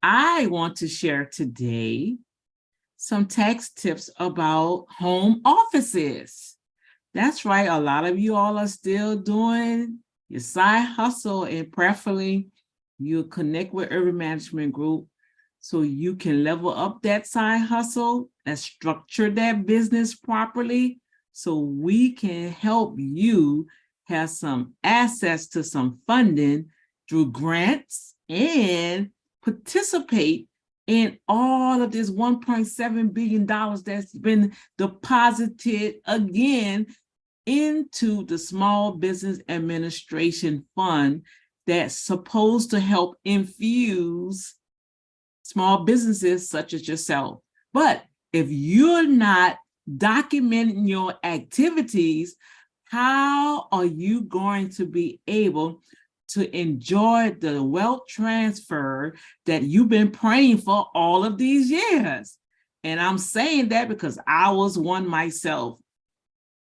I want to share today some tax tips about home offices. That's right. A lot of you all are still doing your side hustle, and preferably you connect with Ervin Management Group so you can level up that side hustle and structure that business properly so we can help you have some access to some funding through grants and participate in all of this $1.7 billion that's been deposited again into the Small Business Administration Fund that's supposed to help infuse small businesses such as yourself. But if you're not documenting your activities, how are you going to be able to enjoy the wealth transfer that you've been praying for all of these years? And I'm saying that because I was one myself.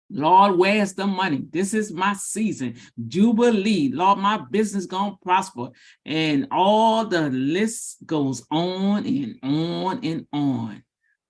Lord, where's the money? This is my season. Jubilee. Lord, my business gonna prosper. And all the list goes on and on and on.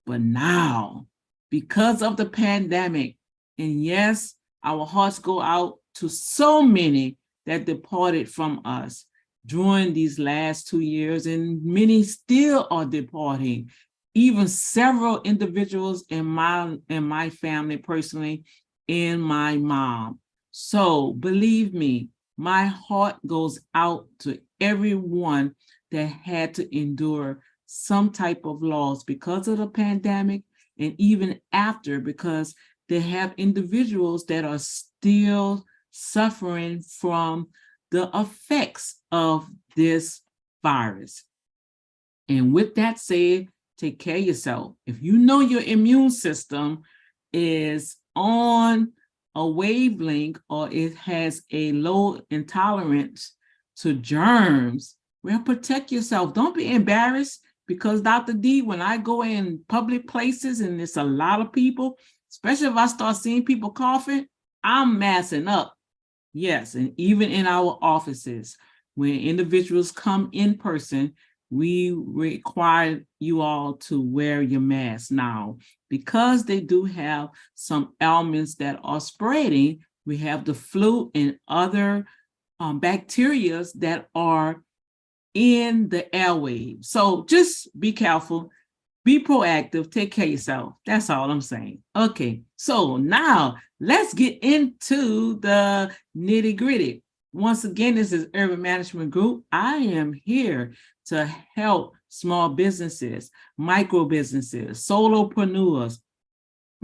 But now, because of the pandemic, and yes, our hearts go out to so many that departed from us during these last 2 years, and many still are departing. Even several individuals in my family personally, and my mom. So believe me, my heart goes out to everyone that had to endure some type of loss because of the pandemic, and even after, because they have individuals that are still suffering from the effects of this virus. And with that said, take care of yourself. If you know your immune system is on a wavelength or it has a low intolerance to germs, well, protect yourself. Don't be embarrassed, because Dr. D, when I go in public places and there's a lot of people, especially if I start seeing people coughing, I'm massing up. Yes, and even in our offices, when individuals come in person, we require you all to wear your mask now, because they do have some ailments that are spreading. We have the flu and other bacteria that are in the airwaves. So just be careful, be proactive, take care of yourself. That's all I'm saying. Okay, so now let's get into the nitty gritty. Once again, this is Ervin Management Group. I am here to help small businesses, micro businesses, solopreneurs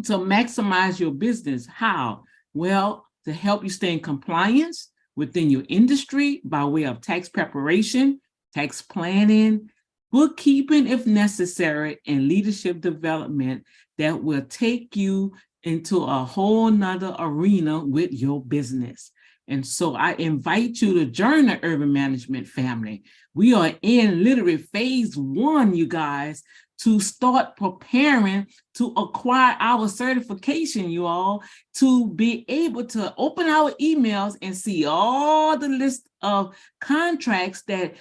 to maximize your business. How? Well, to help you stay in compliance within your industry by way of tax preparation, tax planning, bookkeeping if necessary, and leadership development that will take you into a whole nother arena with your business. And so I invite you to join the Ervin Management family. We are in literally phase 1, you guys, to start preparing to acquire our certification, you all, to be able to open our emails and see all the list of contracts that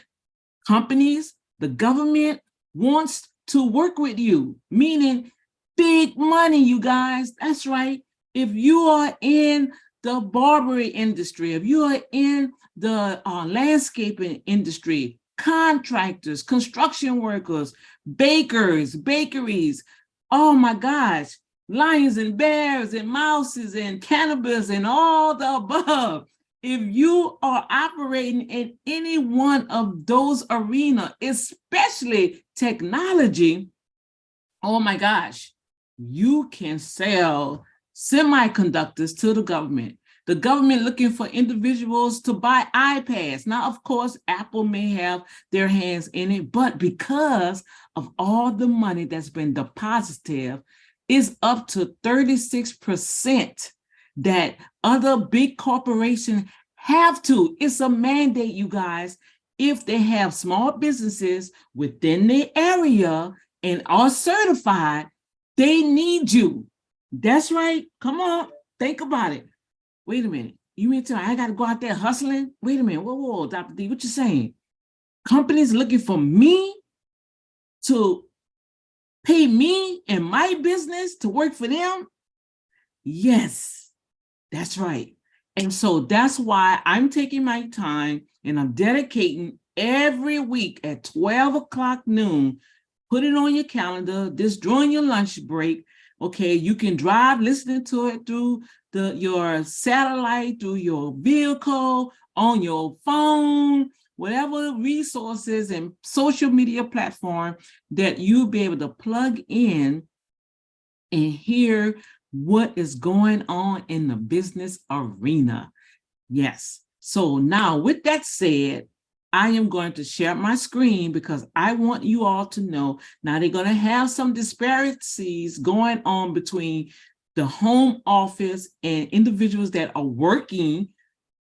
companies, the government wants to work with you, meaning big money, you guys. That's right. If you are in the barbering industry, if you are in the landscaping industry, contractors, construction workers, bakers, bakeries, oh my gosh, lions and bears and mouses and cannabis and all the above. If you are operating in any one of those arenas, especially technology, oh my gosh, you can sell semiconductors to the government. The government looking for individuals to buy iPads. Now, of course, Apple may have their hands in it, but because of all the money that's been deposited, it's up to 36% that other big corporations have to. It's a mandate, you guys. If they have small businesses within the area and are certified, they need you. That's right. Come on, think about it. Wait a minute. You mean to tell me I got to go out there hustling? Wait a minute. Whoa, Dr. D, what you saying? Companies looking for me to pay me and my business to work for them? Yes, that's right. And so that's why I'm taking my time and I'm dedicating every week at 12 o'clock noon. Put it on your calendar, this during your lunch break. Okay, you can drive listening to it through your satellite, through your vehicle, on your phone, whatever resources and social media platform that you'll be able to plug in and hear what is going on in the business arena. Yes. So now with that said, I am going to share my screen because I want you all to know now they're going to have some disparities going on between the home office and individuals that are working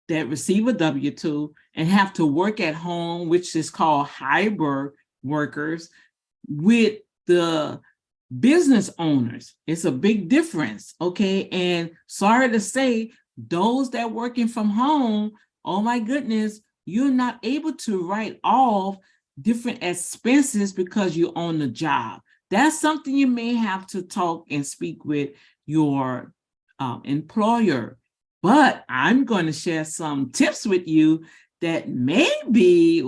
that receive a W-2 and have to work at home, which is called hybrid workers, with the business owners. It's a big difference, okay? And sorry to say, those that working from home, oh my goodness, you're not able to write off different expenses because you're on the job. That's something you may have to talk and speak with your employer. But I'm going to share some tips with you that maybe,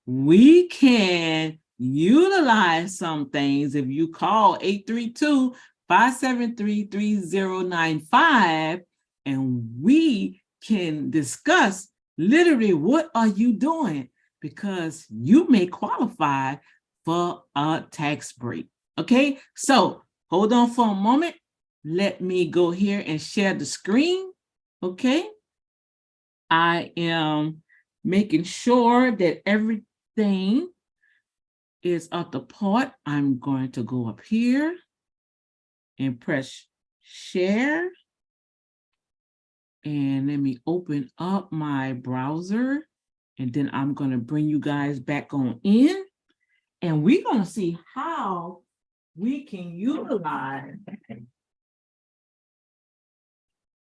we can utilize some things if you call 832-573-3095 and we can discuss literally what are you doing, because you may qualify for a tax break. Okay, so hold on for a moment. Let me go here and share the screen. Okay, I am making sure that everything is at the part. I'm going to go up here and press share. And let me open up my browser. And then I'm going to bring you guys back on in. And we're going to see how we can utilize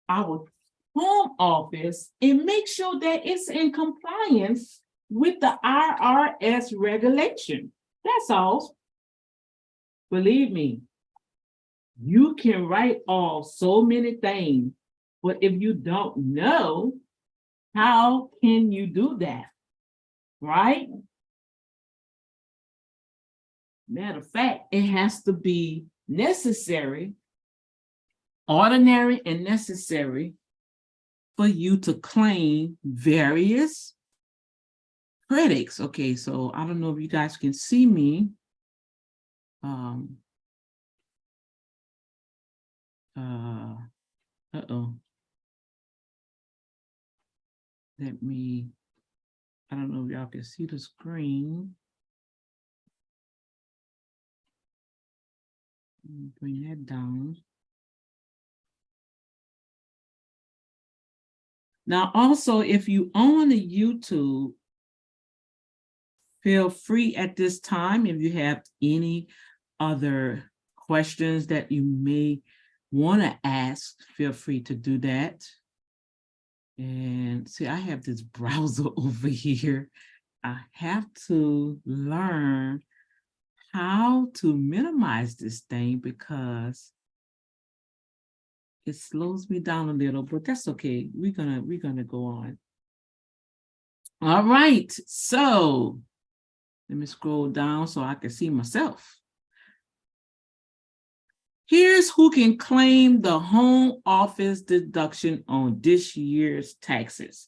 our home office and make sure that it's in compliance with the IRS regulation. That's all. Believe me, you can write off so many things, but if you don't know, how can you do that? Right? Matter of fact, it has to be necessary, ordinary and necessary for you to claim various credits. Okay, so I don't know if you guys can see me. Let me, I don't know if y'all can see the screen. Bring that down. Now, also, if you own a YouTube, feel free at this time, if you have any other questions that you may want to ask, feel free to do that. And see, I have this browser over here. I have to learn how to minimize this thing because it slows me down a little, but that's okay. We're gonna go on. All right, so let me scroll down so I can see myself. Here's who can claim the home office deduction on this year's taxes.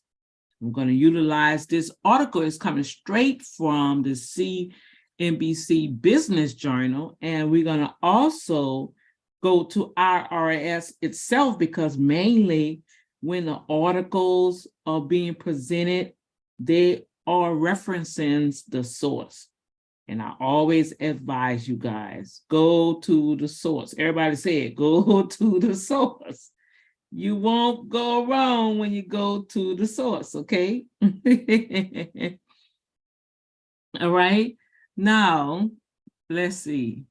I'm going to utilize this article. It's coming straight from the CNBC Business Journal, and we're going to also go to IRS itself because mainly when the articles are being presented, they are referencing the source. And I always advise you guys, go to the source. Everybody say it, go to the source. You won't go wrong when you go to the source, okay? All right, now, let's see.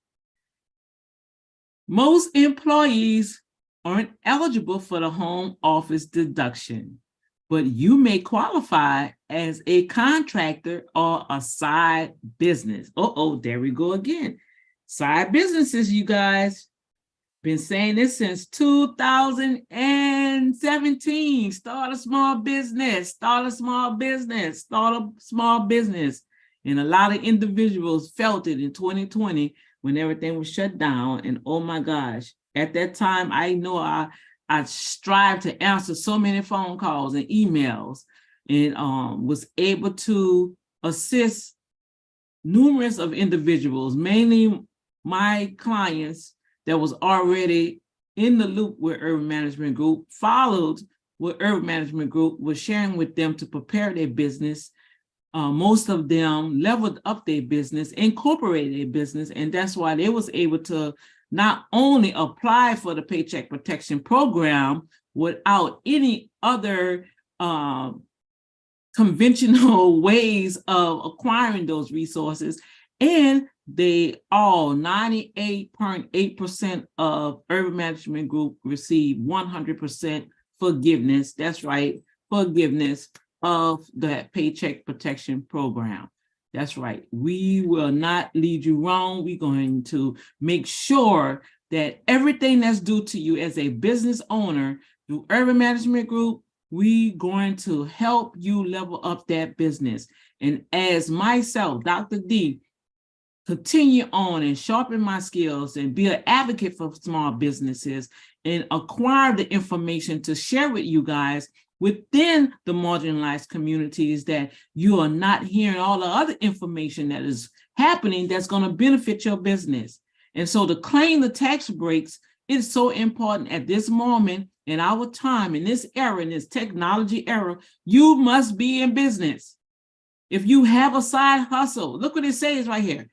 Most employees aren't eligible for the home office deduction, but you may qualify as a contractor or a side business. There we go again. Side businesses, you guys. Been saying this since 2017. Start a small business, start a small business, start a small business. And a lot of individuals felt it in 2020 when everything was shut down. And oh my gosh, at that time, I know I strived to answer so many phone calls and emails, and was able to assist numerous of individuals, mainly my clients that was already in the loop with Ervin Management Group, followed what Ervin Management Group was sharing with them to prepare their business. Most of them leveled up their business, incorporated their business, and that's why they was able to not only apply for the Paycheck Protection Program without any other conventional ways of acquiring those resources, and they all 98.8% of Ervin Management Group received 100% forgiveness. That's right, forgiveness of that Paycheck Protection Program. That's right. We will not lead you wrong. We're going to make sure that everything that's due to you as a business owner through Ervin Management Group, we're going to help you level up that business. And as myself, Dr. D, continue on and sharpen my skills and be an advocate for small businesses and acquire the information to share with you guys within the marginalized communities, that you are not hearing all the other information that is happening that's going to benefit your business. And so to claim the tax breaks is so important at this moment in our time, in this era, in this technology era. You must be in business. If you have a side hustle, look what it says right here.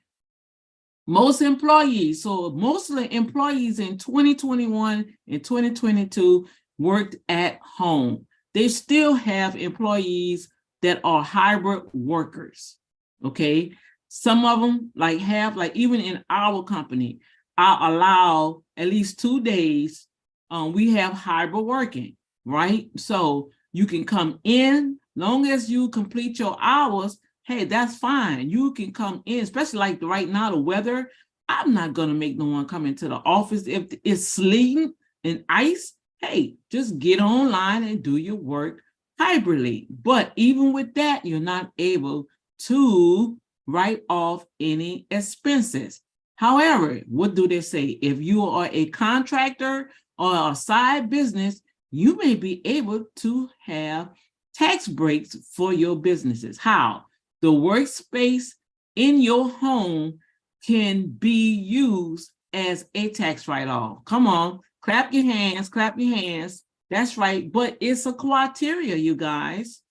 Most employees, so mostly employees in 2021 and 2022 worked at home. They still have employees that are hybrid workers, okay? Some of them like even in our company, I allow at least 2 days, we have hybrid working, right? So you can come in, long as you complete your hours, hey, that's fine. You can come in, especially like right now, the weather. I'm not gonna make no one come into the office if it's sleeting and ice. Hey, just get online and do your work hybridly. But even with that, you're not able to write off any expenses. However, what do they say? If you are a contractor or a side business, you may be able to have tax breaks for your businesses. How? The workspace in your home can be used as a tax write-off. Come on, clap your hands, clap your hands. That's right, but it's a criteria, you guys.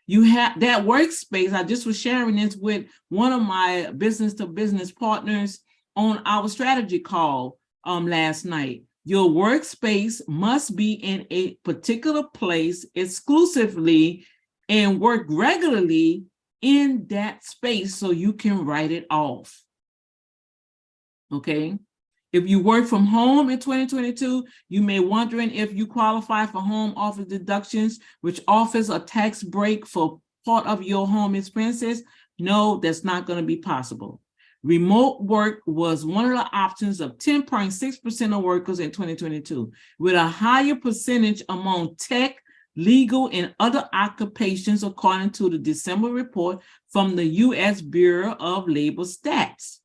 You have that workspace. I just was sharing this with one of my business-to-business partners on our strategy call last night. Your workspace must be in a particular place exclusively and work regularly in that space so you can write it off. Okay. If you work from home in 2022, you may wondering if you qualify for home office deductions, which offers a tax break for part of your home expenses. No, that's not going to be possible. Remote work was one of the options of 10.6% of workers in 2022, with a higher percentage among tech, legal, and other occupations, according to the December report from the U.S. Bureau of Labor Stats.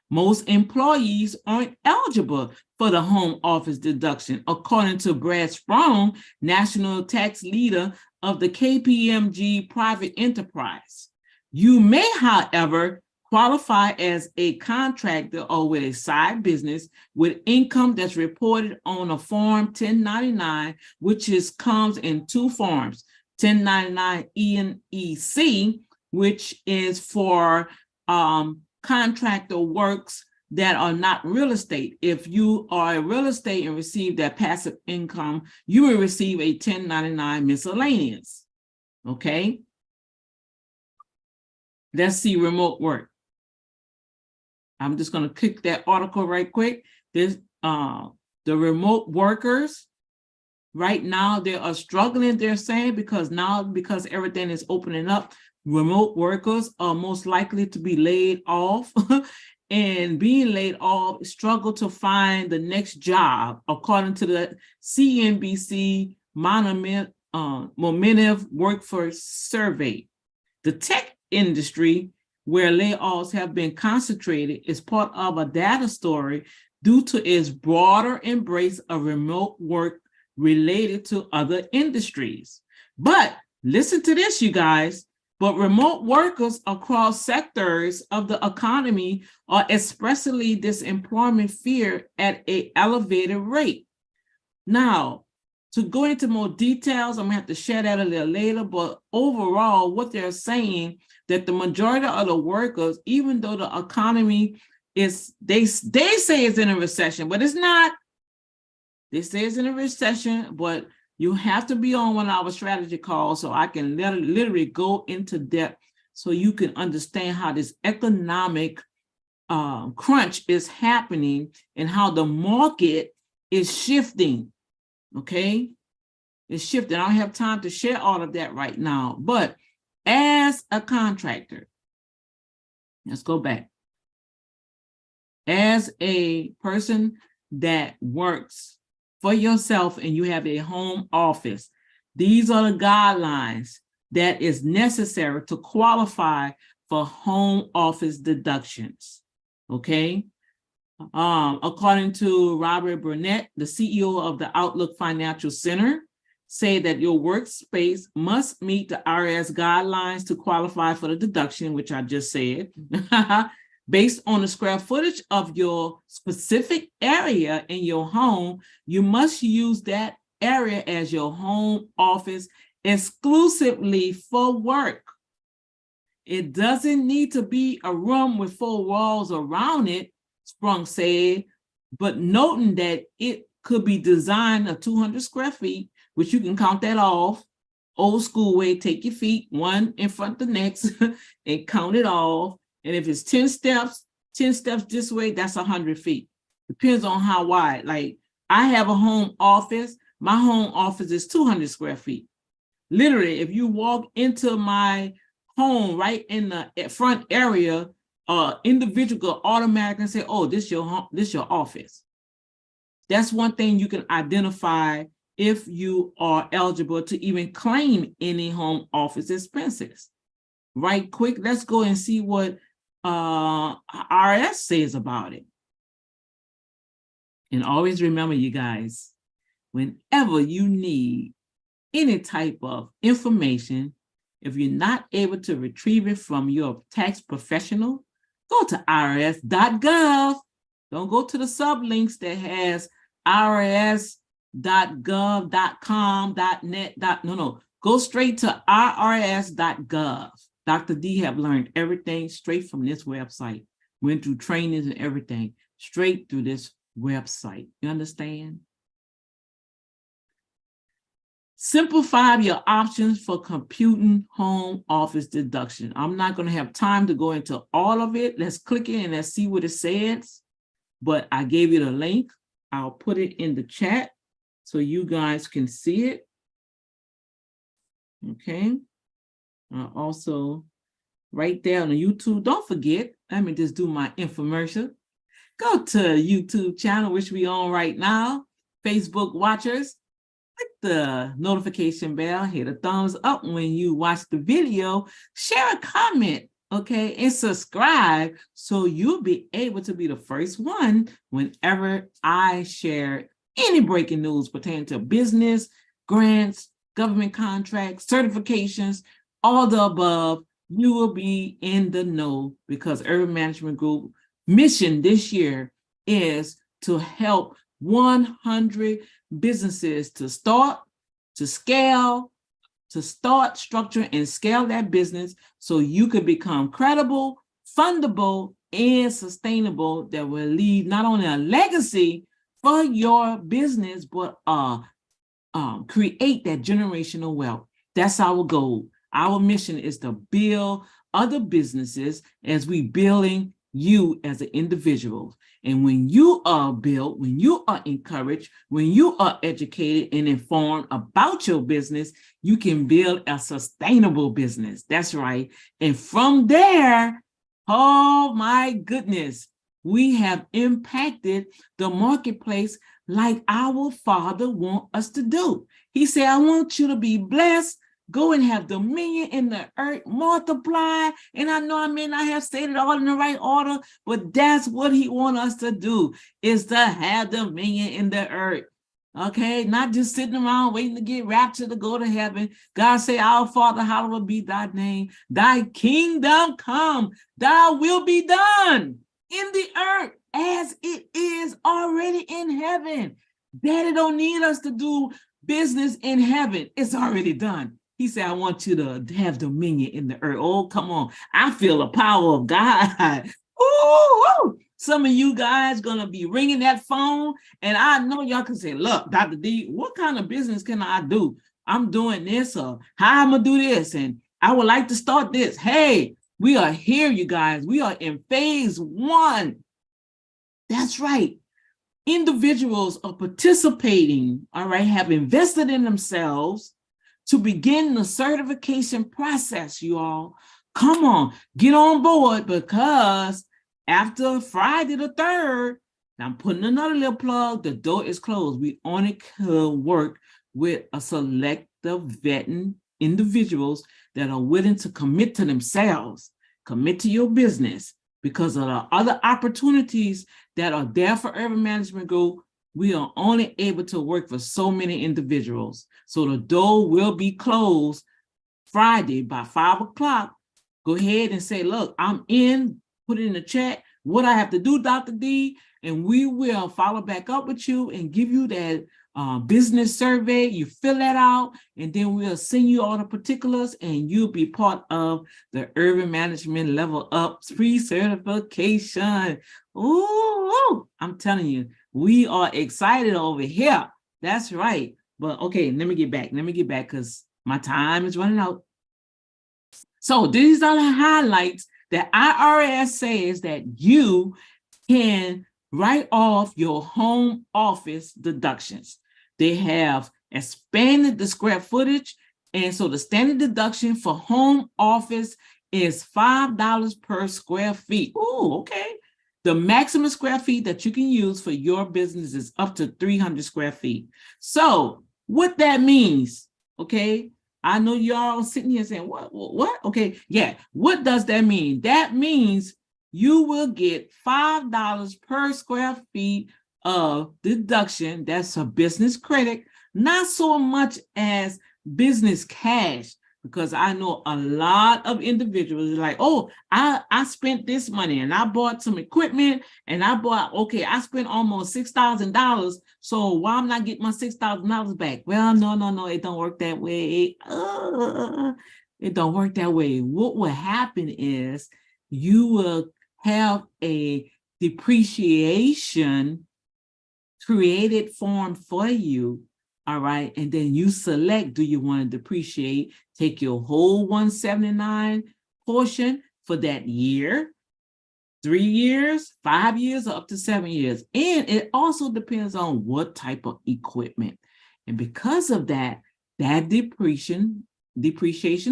Most employees aren't eligible for the home office deduction, according to Brad Sprong, national tax leader of the KPMG private enterprise. You may, however, qualify as a contractor or with a side business with income that's reported on a Form 1099, which comes in two forms. 1099 ENEC, which is for contractor works that are not real estate. If you are a real estate and receive that passive income, you will receive a 1099 miscellaneous. Okay. Let's see remote work. I'm just going to click that article right quick. There's the remote workers right now they are struggling, they're saying, because everything is opening up, remote workers are most likely to be laid off and being laid off struggle to find the next job, according to the CNBC Momentum Workforce Survey. The tech industry, where layoffs have been concentrated, is part of a data story due to its broader embrace of remote work related to other industries. But listen to this, you guys. But remote workers across sectors of the economy are expressly this employment fear at an elevated rate. Now, to go into more details, I'm gonna have to share that a little later, but overall, what they're saying, that the majority of the workers, even though the economy is, they say it's in a recession, but it's not. They say it's in a recession, but you have to be on one of our strategy calls so I can literally go into depth so you can understand how this economic crunch is happening and how the market is shifting. Okay, it's shifting. I don't have time to share all of that right now, but as a contractor, let's go back. As a person that works for yourself and you have a home office, these are the guidelines that is necessary to qualify for home office deductions. Okay. According to Robert Burnett, the CEO of the Outlook Financial Center, say that your workspace must meet the IRS guidelines to qualify for the deduction, which I just said. Based on the square footage of your specific area in your home, you must use that area as your home office exclusively for work. It doesn't need to be a room with 4 walls around it, Sprung said, but noting that it could be designed of 200 square feet, which you can count that off, old school way, take your feet one in front of the next and count it off. And if it's 10 steps this way, that's 100 feet. Depends on how wide. Like I have a home office. My home office is 200 square feet. Literally, if you walk into my home right in the front area, individual will automatically say, oh, this your home, this your office. That's one thing you can identify if you are eligible to even claim any home office expenses. Right quick, let's go and see what IRS says about it. And always remember, you guys, whenever you need any type of information, if you're not able to retrieve it from your tax professional, go to irs.gov. Don't go to the sublinks that has irs.gov.com, .net, no. Go straight to irs.gov. Dr. D have learned everything straight from this website. Went through trainings and everything straight through this website. You understand? Simplify your options for computing home office deduction. I'm not going to have time to go into all of it. Let's click it and let's see what it says. But I gave you the link. I'll put it in the chat so you guys can see it. Okay. Also, right there on the YouTube, don't forget, let me just do my infomercial. Go to YouTube channel, which we on right now. Facebook watchers, click the notification bell, hit a thumbs up when you watch the video, share a comment, okay, and subscribe so you'll be able to be the first one whenever I share any breaking news pertaining to business, grants, government contracts, certifications, all the above. You will be in the know, because Ervin Management Group mission this year is to help 100 businesses to start, to scale, to start, structure, and scale that business so you can become credible, fundable, and sustainable, that will leave not only a legacy for your business, but create that generational wealth. That's our goal. Our mission is to build other businesses as we building you as an individual. And when you are built, when you are encouraged, when you are educated and informed about your business, you can build a sustainable business. That's right. And from there, oh my goodness, we have impacted the marketplace like our Father wants us to do. He said, I want you to be blessed. Go and have dominion in the earth, multiply. And I know I may not have said it all in the right order, but that's what he wants us to do, is to have dominion in the earth. Okay, not just sitting around waiting to get raptured to go to heaven. God say, our Father, hallowed be thy name. Thy kingdom come, thy will be done in the earth as it is already in heaven. Daddy don't need us to do business in heaven. It's already done. He said, I want you to have dominion in the earth. Oh, come on. I feel the power of God. Ooh, some of you guys gonna be ringing that phone, and I know y'all can say, look, Dr. D, what kind of business can I do? I'm doing this, or how I'm gonna do this, and I would like to start this. Hey, we are here, you guys. We are in phase 1. That's right. Individuals are participating, all right, have invested in themselves to begin the certification process, you all. Come on, get on board, because after Friday the 3rd, I'm putting another little plug, the door is closed. We only could work with a selective vetting individuals that are willing to commit to themselves, commit to your business, because of the other opportunities that are there for Ervin Management Group. We are only able to work for so many individuals. So the door will be closed Friday by 5 o'clock. Go ahead and say, look, I'm in, put it in the chat, what I have to do, Dr. D, and we will follow back up with you and give you that business survey. You fill that out, and then we'll send you all the particulars, and you'll be part of the Ervin Management Level Up pre-certification. Ooh, I'm telling you, we are excited over here. That's right. But okay, let me get back because my time is running out. So these are the highlights that IRS says that you can write off your home office deductions. They have expanded the square footage, and so the standard deduction for home office is $5 per square feet. Oh, okay. The maximum square feet that you can use for your business is up to 300 square feet. So what that means, okay, I know y'all sitting here saying, what? Okay, yeah, what does that mean? That means you will get $5 per square feet of deduction. That's a business credit, not so much as business cash, because I know a lot of individuals are like, oh, I spent this money and I bought some equipment and I spent almost $6,000. So why I'm not getting my $6,000 back? Well, no, it don't work that way. It don't work that way. What will happen is you will have a depreciation created form for you. All right. And then you select, do you want to depreciate, take your whole 179 portion for that year, 3 years, 5 years, or up to 7 years. And it also depends on what type of equipment. And because of that, that depreciation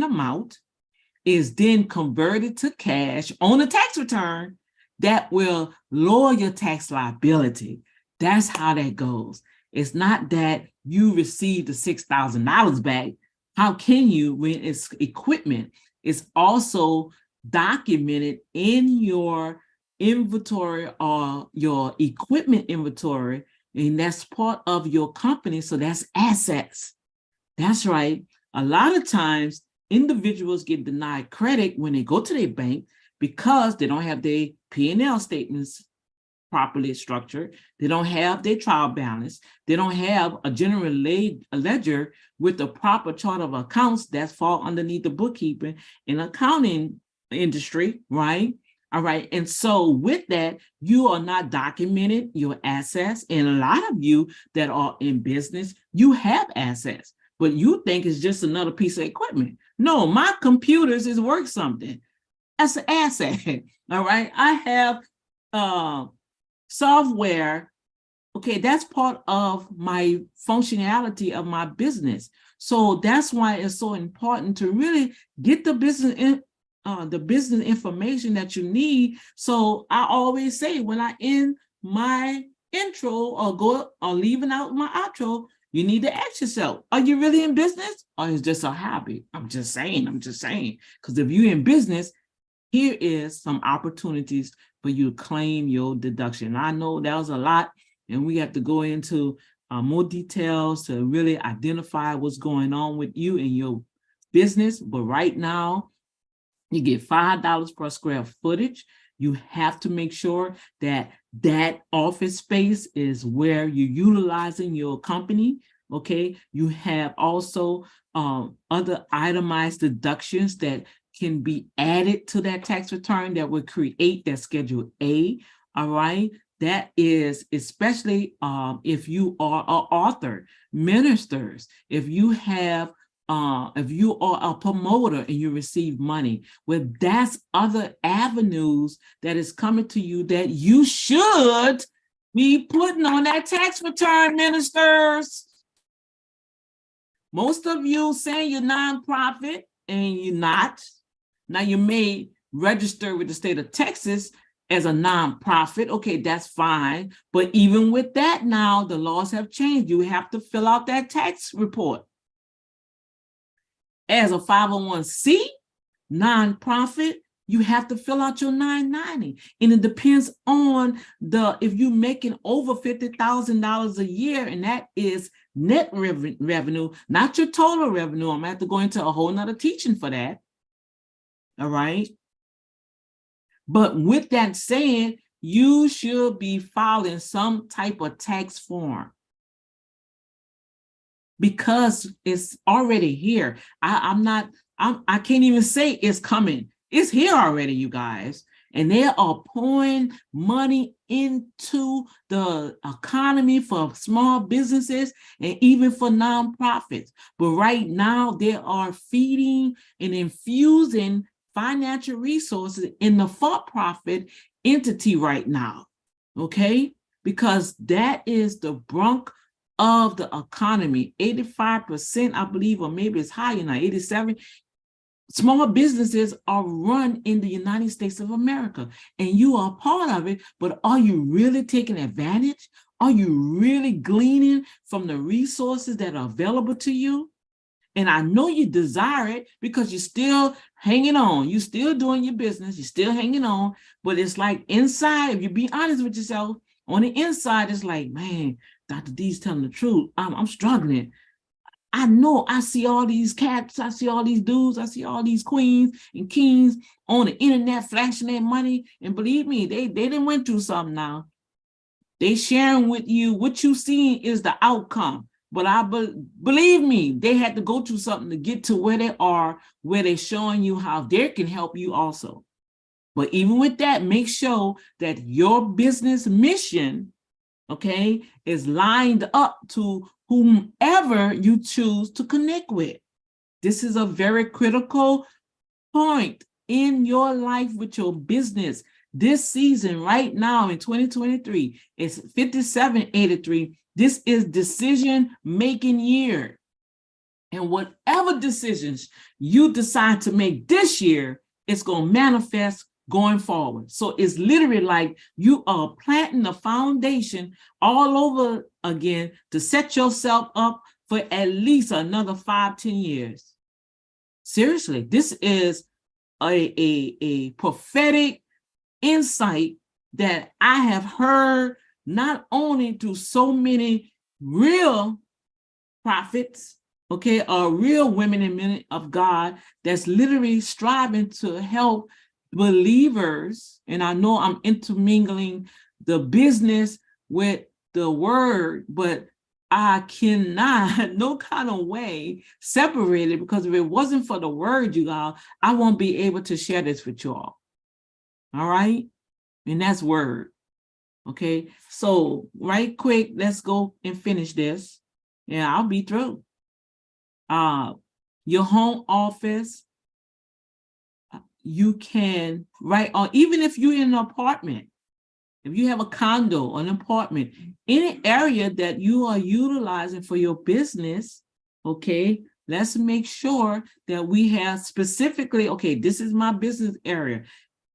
amount is then converted to cash on a tax return that will lower your tax liability. That's how that goes. It's not that you receive the $6,000 back. How can you when it's equipment? It's also documented in your inventory or your equipment inventory, and that's part of your company. So that's assets. That's right. A lot of times individuals get denied credit when they go to their bank because they don't have their P&L statements properly structured. They don't have their trial balance. They don't have a general ledger with the proper chart of accounts that fall underneath the bookkeeping and accounting industry, right? All right. And so with that, you are not documented your assets. And a lot of you that are in business, you have assets, but you think it's just another piece of equipment. No, my computers is worth something. That's an asset. All right. I have software. Okay, that's part of my functionality of my business. So that's why it's so important to really get the business information that you need. So I always say when I end my intro or leaving out my outro, you need to ask yourself, are you really in business or is this a hobby? I'm just saying. Because if you're in business, here is some opportunities for you to claim your deduction. I know that was a lot, and we have to go into more details to really identify what's going on with you and your business. But right now, you get $5 per square footage. You have to make sure that that office space is where you're utilizing your company. Okay, you have also other itemized deductions that can be added to that tax return that would create that Schedule A. All right, that is especially if you are an author, ministers, if you are a promoter and you receive money, well, that's other avenues that is coming to you that you should be putting on that tax return, ministers. Most of you saying you're nonprofit and you're not. Now you may register with the state of Texas as a nonprofit. Okay, that's fine. But even with that now, the laws have changed. You have to fill out that tax report. As a 501c nonprofit, you have to fill out your 990. And it depends on if you're making over $50,000 a year, and that is net revenue, not your total revenue. I'm gonna have to go into a whole nother teaching for that. All right. But with that said, you should be filing some type of tax form because it's already here. I can't even say it's coming. It's here already, you guys. And they are pouring money into the economy for small businesses and even for nonprofits. But right now, they are feeding and infusing financial resources in the for-profit entity right now, okay? Because that is the brunt of the economy. 85%, I believe, or maybe it's higher now, 87%. Small businesses are run in the United States of America, and you are part of it, but are you really taking advantage? Are you really gleaning from the resources that are available to you? And I know you desire it because you're still hanging on. You're still doing your business. You're still hanging on. But it's like inside, if you be honest with yourself, on the inside, it's like, man, Dr. D's telling the truth. I'm struggling. I know I see all these cats. I see all these dudes. I see all these queens and kings on the internet flashing their money. And believe me, they didn't went through something now. They sharing with you what you see is the outcome. But believe me, they had to go through something to get to where they are, where they're showing you how they can help you also. But even with that, make sure that your business mission, okay, is lined up to whomever you choose to connect with. This is a very critical point in your life with your business. This season right now in 2023, it's 5783. This is decision-making year. And whatever decisions you decide to make this year, it's going to manifest going forward. So it's literally like you are planting a foundation all over again to set yourself up for at least another 5-10 years. Seriously, this is a prophetic insight that I have heard not only through so many real prophets, okay, or real women and men of God that's literally striving to help believers. And I know I'm intermingling the business with the word, but I cannot, no kind of way, separate it, because if it wasn't for the word, you all, I won't be able to share this with you all. All right? And that's word. Okay, so right quick, let's go and finish this. Yeah, I'll be through. Your home office, you can write on, even if you're in an apartment, if you have a condo, an apartment, any area that you are utilizing for your business, okay, let's make sure that we have specifically, okay, this is my business area.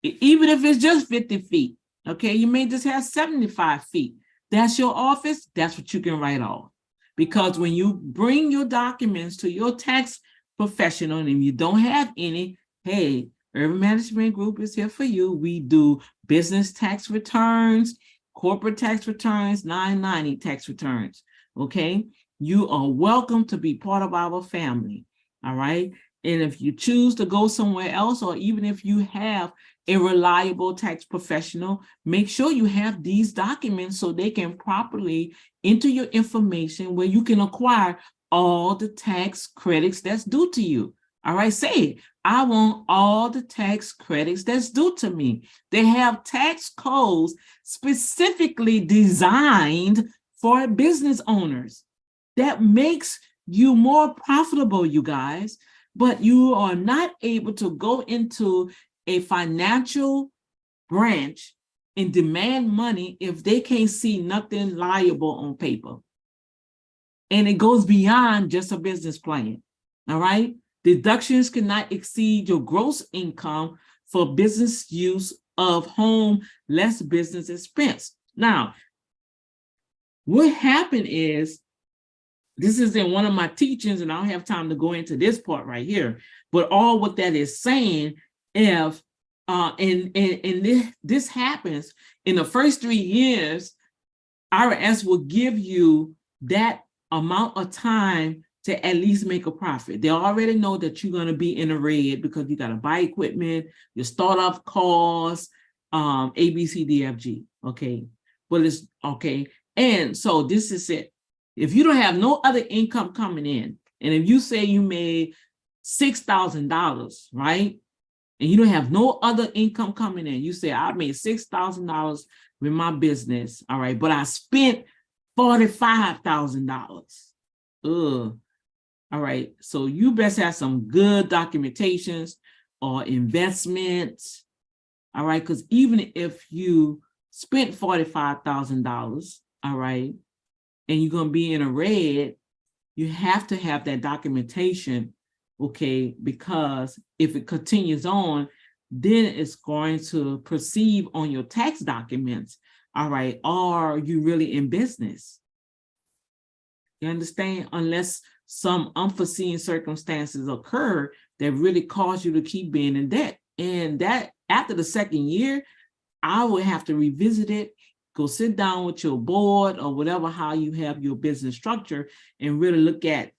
Even if it's just 50 feet, okay, you may just have 75 feet. That's your office, that's what you can write off. Because when you bring your documents to your tax professional and you don't have any, hey, Ervin Management Group is here for you. We do business tax returns, corporate tax returns, 990 tax returns, okay? You are welcome to be part of our family, all right? And if you choose to go somewhere else, or even if you have a reliable tax professional, make sure you have these documents so they can properly enter your information where you can acquire all the tax credits that's due to you. All right, say it. I want all the tax credits that's due to me. They have tax codes specifically designed for business owners. That makes you more profitable, you guys, but you are not able to go into a financial branch and demand money if they can't see nothing liable on paper. And it goes beyond just a business plan, all right? Deductions cannot exceed your gross income for business use of home, less business expense. Now, what happened is, this is in one of my teachings, and I don't have time to go into this part right here, but all what that is saying, if this happens in the first 3 years, IRS will give you that amount of time to at least make a profit. They already know that you're going to be in the red because you got to buy equipment, your startup costs, A, B, C, D, F, G. Okay, but it's okay. And so this is it. If you don't have no other income coming in, and if you say you made $6,000, right? And you don't have no other income coming in, you say, I made $6,000 with my business, all right, but I spent $45,000. Ugh. All right, so you best have some good documentations or investments, all right, because even if you spent $45,000, all right, and you're going to be in a red, you have to have that documentation, okay, because if it continues on, then it's going to perceive on your tax documents, all right, are you really in business? You understand? Unless some unforeseen circumstances occur that really cause you to keep being in debt. And that after the second year, I would have to revisit it, go sit down with your board or whatever, how you have your business structure, and really look at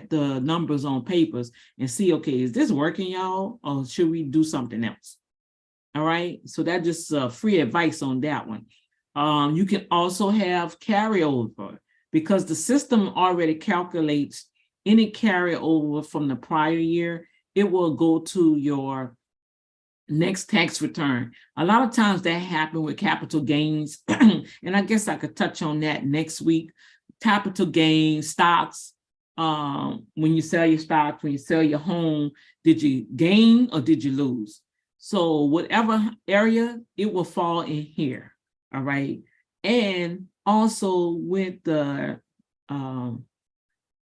the numbers on papers and see, okay, is this working, y'all, or should we do something else? All right, so that just free advice on that one. You can also have carryover, because the system already calculates any carryover from the prior year. It will go to your next tax return. A lot of times that happens with capital gains, and I guess I could touch on that next week. Capital gains, stocks, when you sell your stocks, when you sell your home, did you gain or did you lose? So whatever area, it will fall in here, all right? And also with the,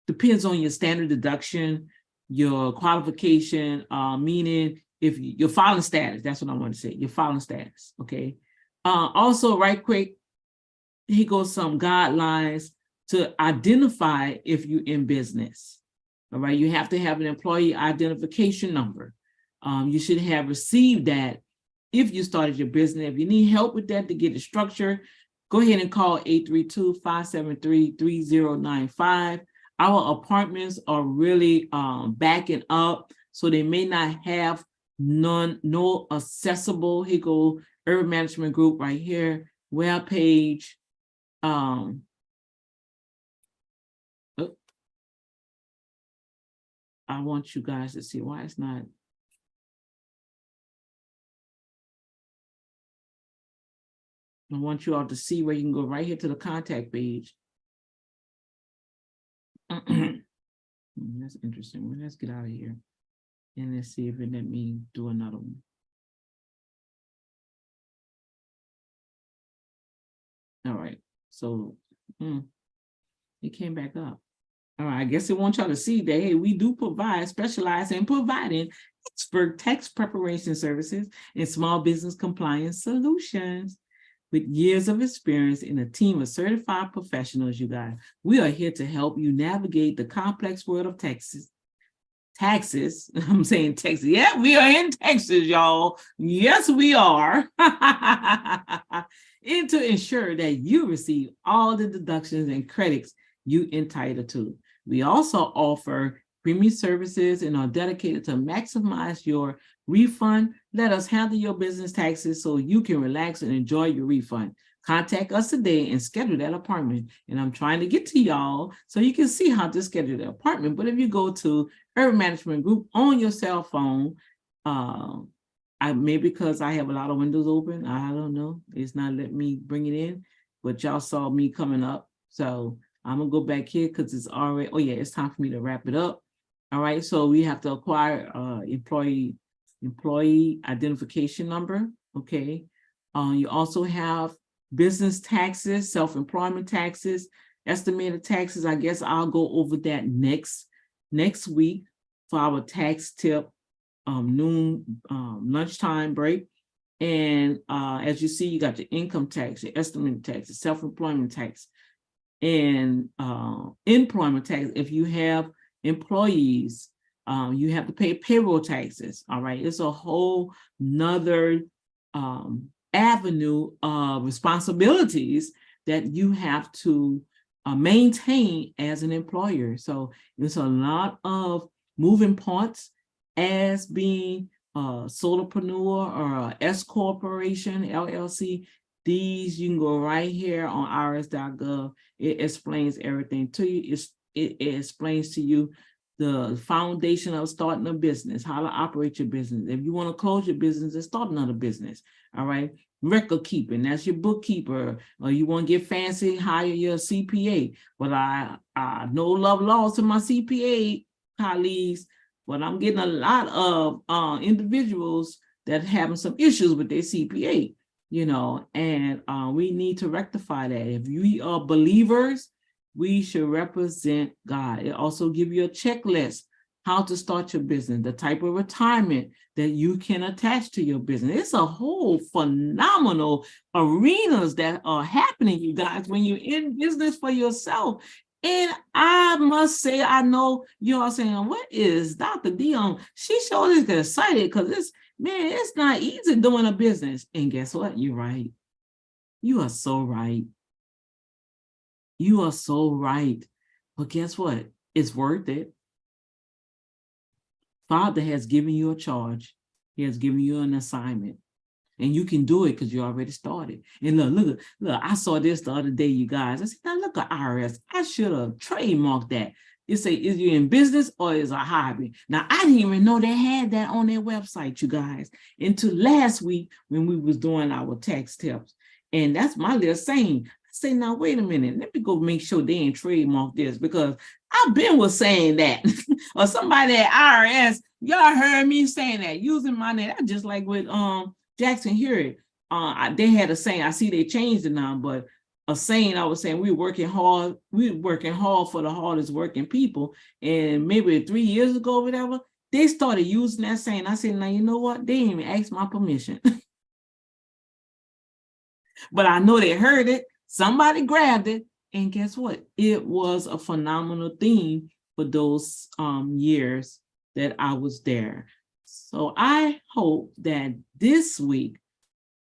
depends on your standard deduction, your qualification, meaning if your filing status, that's what I want to say, your filing status, okay? Also, right quick, here goes some guidelines to identify if you're in business, all right? You have to have an employee identification number. You should have received that if you started your business. If you need help with that to get it structured, go ahead and call 832-573-3095. Our apartments are really backing up, so they may not have no accessible. Here go Ervin Management Group right here, web page. I want you guys to see why it's not. I want you all to see where you can go right here to the contact page. That's interesting. Well, let's get out of here. And let's see if it let me do another one. All right. So it came back up. All right. I guess it wants y'all to see that, hey, we do specialize in providing expert tax preparation services and small business compliance solutions. With years of experience in a team of certified professionals, you guys, we are here to help you navigate the complex world of taxes. I'm saying Texas. Yeah, we are in Texas, y'all. Yes, we are. And to ensure that you receive all the deductions and credits you entitled to. We also offer premium services and are dedicated to maximize your refund. Let us handle your business taxes so you can relax and enjoy your refund. Contact us today and schedule that appointment. And I'm trying to get to y'all so you can see how to schedule the appointment. But if you go to Ervin Management Group on your cell phone, maybe because I have a lot of windows open, I don't know. It's not letting me bring it in, but y'all saw me coming up. So I'm gonna go back here because it's already, oh yeah, it's time for me to wrap it up. All right, so we have to acquire employee identification number, okay? You also have business taxes, self-employment taxes, estimated taxes. I guess I'll go over that next week for our tax tip noon lunchtime break. And as you see, you got the income tax, your estimated taxes, self-employment tax, and employment tax. If you have employees, you have to pay payroll taxes. All right, it's a whole nother avenue of responsibilities that you have to maintain as an employer. So there's a lot of moving parts as being a solopreneur or a S corporation, LLC. These you can go right here on irs.gov. It explains everything to you. It explains to you the foundation of starting a business, how to operate your business. If you want to close your business and start another business, all right? Record keeping, that's your bookkeeper. Or you want to get fancy, hire your CPA. But I no love laws to my CPA colleagues, but I'm getting a lot of individuals that are having some issues with their CPA, you know, and we need to rectify that. If we are believers, we should represent God. It also gives you a checklist, how to start your business, the type of retirement that you can attach to your business. It's a whole phenomenal arenas that are happening, you guys, when you're in business for yourself. And I must say, I know you all saying, what is Dr. Dion? She sure is excited because it's not easy doing a business. And guess what? You're right. You are so right. You are so right. But guess what? It's worth it. Father has given you a charge. He has given you an assignment. And you can do it because you already started. And look, I saw this the other day, you guys. I said, now look at IRS. I should have trademarked that. It say, is you in business or is a hobby? Now, I didn't even know they had that on their website, you guys, until last week when we was doing our tax tips. And that's my little saying. I say, now, wait a minute. Let me go make sure they ain't trademarked this because I've been was saying that. Or somebody at IRS, y'all heard me saying that, using my name. That's just like with Jackson Hewitt. They had a saying, I see they changed it now, but a saying I was saying, we're working hard for the hardest working people. And maybe 3 years ago, or whatever, they started using that saying. I said, now, you know what? They didn't even ask my permission. But I know they heard it. Somebody grabbed it. And guess what? It was a phenomenal thing for those years that I was there. So I hope that this week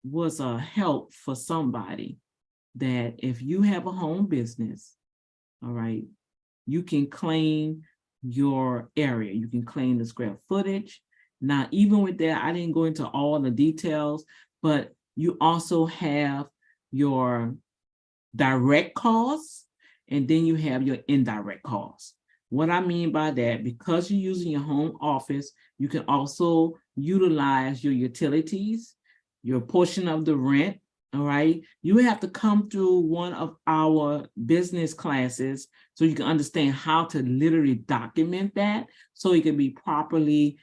was a help for somebody, that if you have a home business, all right, you can claim your area. You can claim the square footage. Now, even with that, I didn't go into all the details, but you also have your direct costs, and then you have your indirect costs. What I mean by that, because you're using your home office, you can also utilize your utilities, your portion of the rent, all right? You have to come through one of our business classes so you can understand how to literally document that so it can be properly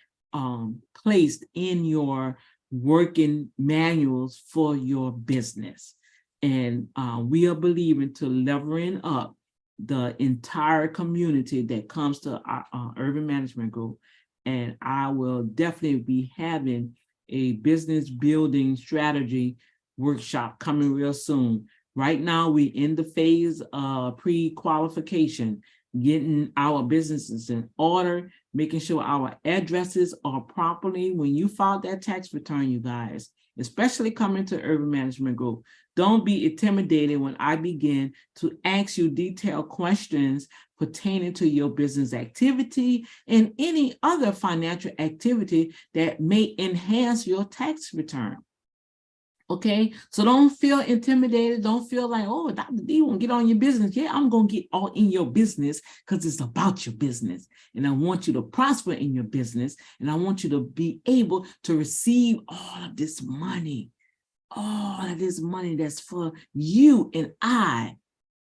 placed in your working manuals for your business. And we are believing to leveling up the entire community that comes to our Ervin Management Group. And I will definitely be having a business building strategy workshop coming real soon. Right now, we're in the phase of pre-qualification, getting our businesses in order, making sure our addresses are properly when you file that tax return, you guys, especially coming to Ervin Management Group. Don't be intimidated when I begin to ask you detailed questions pertaining to your business activity and any other financial activity that may enhance your tax return. Okay, so don't feel intimidated. Don't feel like, oh, Dr. D won't get on your business. Yeah, I'm going to get all in your business because it's about your business. And I want you to prosper in your business. And I want you to be able to receive all of this money. All of this money that's for you and I.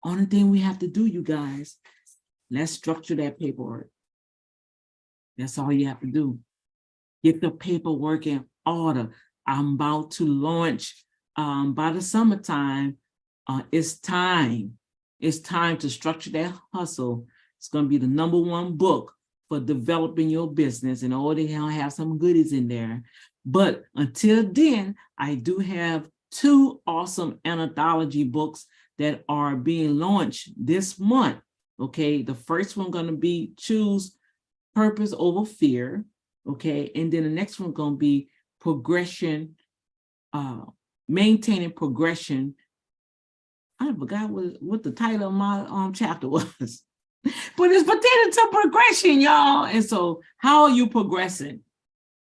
Only thing we have to do, you guys, let's structure that paperwork. That's all you have to do. Get the paperwork in order. I'm about to launch by the summertime. It's time. It's time to structure that hustle. It's going to be the #1 book for developing your business, and all they have some goodies in there. But until then, I do have 2 awesome anthology books that are being launched this month. Okay, the first one going to be Choose Purpose Over Fear. Okay, and then the next one going to be Progression, Maintaining Progression. I forgot what the title of my chapter was, but it's pertaining to progression, y'all. And so, how are you progressing?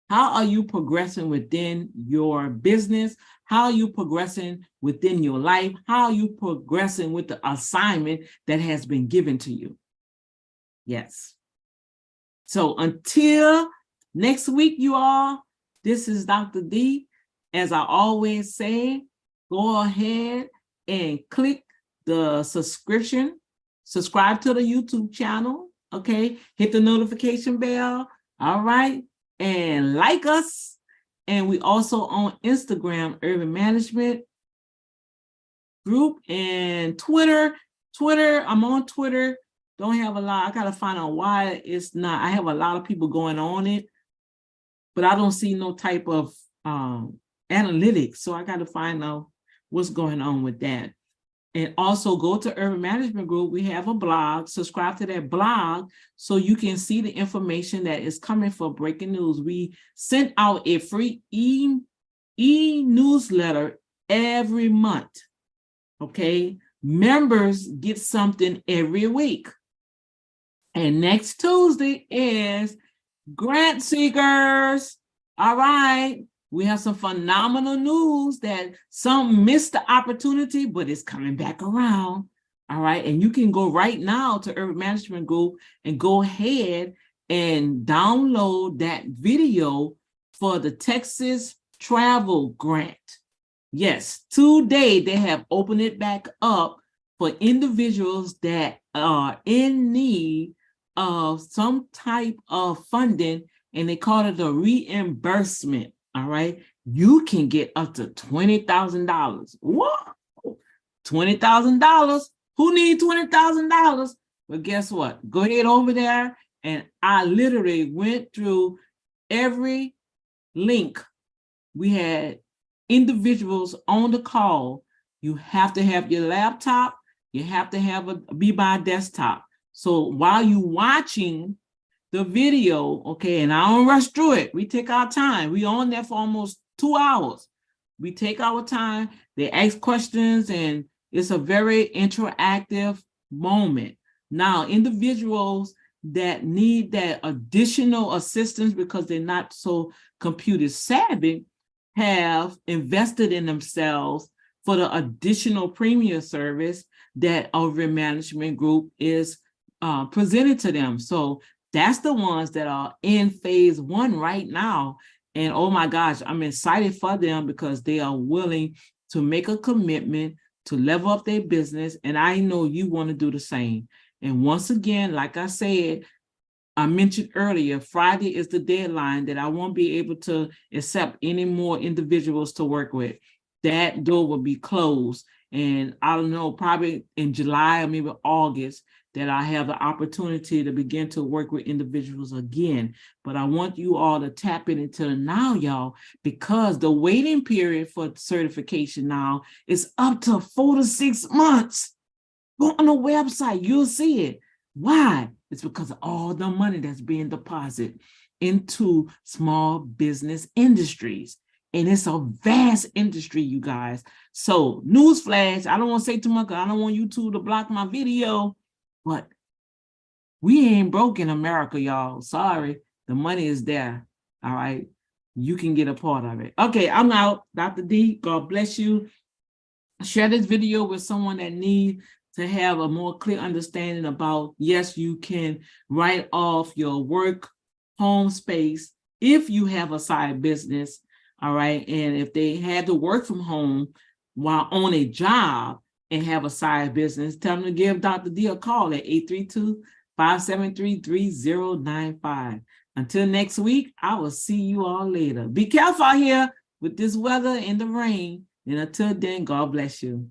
How are you progressing within your business? How are you progressing within your life? How are you progressing with the assignment that has been given to you? Yes. So until next week, you all, this is Dr. D. As I always say, go ahead and click the subscribe to the YouTube channel, okay? Hit the notification bell, all right? And like us. And we also on Instagram, Ervin Management Group, and Twitter. I'm on Twitter. Don't have a lot. I got to find out why it's not. I have a lot of people going on it, but I don't see no type of analytics. So I got to find out what's going on with that. And also go to Ervin Management Group. We have a blog. Subscribe to that blog so you can see the information that is coming for breaking news. We sent out a free e-newsletter every month. Okay. Members get something every week. And next Tuesday is Grant Seekers. All right. We have some phenomenal news that some missed the opportunity, but it's coming back around. All right. And you can go right now to Ervin Management Group and go ahead and download that video for the Texas Travel Grant. Yes, today they have opened it back up for individuals that are in need of some type of funding, and they call it a reimbursement. All right, you can get up to $20,000. Whoa, $20,000. Who needs $20,000? But guess what? Go ahead over there, and I literally went through every link. We had individuals on the call. You have to have your laptop. You have to have be by desktop. So while you watching the video, okay, and I don't rush through it. We take our time. We on there for almost 2 hours. We take our time. They ask questions, and it's a very interactive moment. Now, individuals that need that additional assistance because they're not so computer savvy have invested in themselves for the additional premium service that Ervin Management Group is presented to them. So that's the ones that are in phase 1 right now. And oh my gosh, I'm excited for them because they are willing to make a commitment to level up their business. And I know you want to do the same. And once again, like I said, I mentioned earlier, Friday is the deadline that I won't be able to accept any more individuals to work with. That door will be closed. And I don't know, probably in July or maybe August, that I have the opportunity to begin to work with individuals again. But I want you all to tap into it now, y'all, because the waiting period for certification now is up to 4 to 6 months. Go on the website, you'll see it. Why? It's because of all the money that's being deposited into small business industries. And it's a vast industry, you guys. So newsflash, I don't want to say too much because I don't want YouTube to block my video, but we ain't broke in America, y'all. Sorry, the money is there. All right, you can get a part of it. Okay, I'm out. Dr. D, God bless you. Share this video with someone that needs to have a more clear understanding about, yes, you can write off your work home space if you have a side business, all right? And if they had to work from home while on a job and have a side business, tell them to give Dr. D a call at 832-573-3095. Until next week, I will see you all later. Be careful out here with this weather and the rain. And until then, God bless you.